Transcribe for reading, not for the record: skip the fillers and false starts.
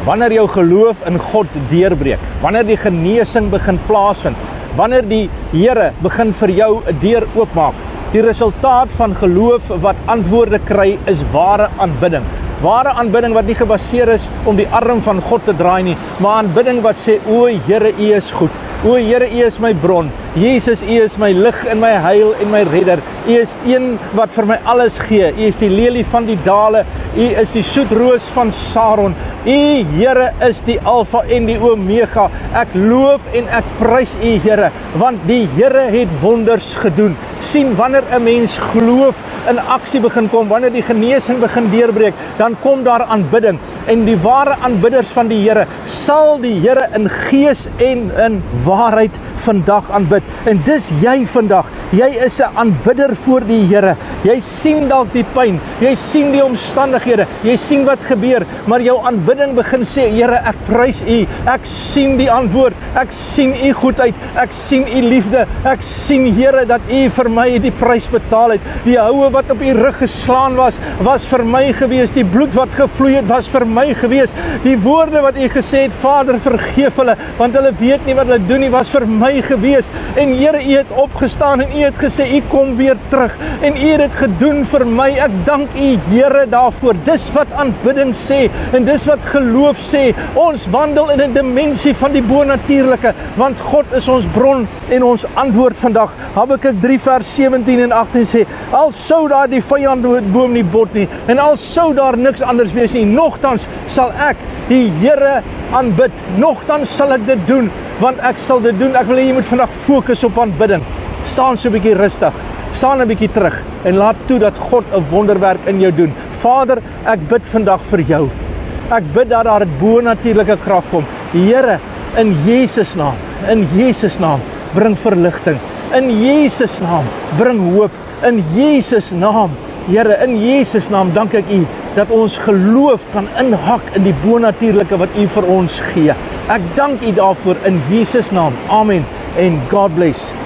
wanneer jou geloof in God deurbreek, wanneer die genesing begin plaasvind, wanneer die Here begin vir jou 'n deur oopmaak. Die resultaat van geloof wat antwoorde kry is ware aanbidding. Ware aanbidding wat nie gebaseer is om die arm van God te draai nie, maar aanbidding wat sê, o Here, U is goed. O Here, U is my bron. Jesus, U is my lig en my heil en my redder. U is een wat vir my alles gee. U is die lelie van die dale. U is die soetroos van Saron. U, Here, is die Alfa en die Omega. Ek loof en ek prys U, Here, want die Here het wonders gedoen. Sien, wanneer 'n mens geloof in aksie begin kom, wanneer die genesing begin deurbreek, dan kom daar aanbidding. En die ware aanbidders van die Here sal die Here in gees en in waarheid vandag aanbid. En dis jy vandag. Jy is 'n aanbidder voor die Here. Jy sien dalk die pyn, jy sien die omstandighede, jy sien wat gebeur, maar jou aanbidding begin sê, Here, ek prys U. Ek sien die antwoord. Ek sien U goedheid. Ek sien U liefde. Ek sien, Here, dat U vir my die prys betaal het. Die houe wat op U rug geslaan was vir my gewees. Die bloed wat gevloei het, was vir my gewees. Die woorde wat U gesê het, Vader, vergeef hulle, want hulle weet nie wat hulle doen nie, was vir my gewees. En Here, U het opgestaan en U het gesê, U kom weer terug. En U het dit gedoen vir my. Ek dank U, Here, daarvoor. Dis wat aanbidding sê, en dis wat geloof sê. Ons wandel in 'n dimensie van die bonatuurlike, want God is ons bron en ons antwoord vandag. Habakuk 3 vers 17 en 18 sê, al sou daar die vyandboom nie bot nie, en al sou daar niks anders wees nie, nogtans sal ek die Here aanbid. Nogtans sal ek dit doen, want ek sal dit doen. Ek wil hê jy moet vandag fokus op aanbidding. Staan so 'n bietjie rustig, staan 'n bietjie terug en laat toe dat God 'n wonderwerk in jou doen. Vader, ek bid vandag vir jou. Ek bid dat daar 'n bonatuurlike krag kom. Here, in Jesus naam, bring verligting. In Jesus naam, bring hoop. In Jesus naam, Here, in Jesus naam dank ek U dat ons geloof kan inhak in die bonatuurlike wat U vir ons gee. Ek dank U daarvoor in Jesus naam. Amen en God bless.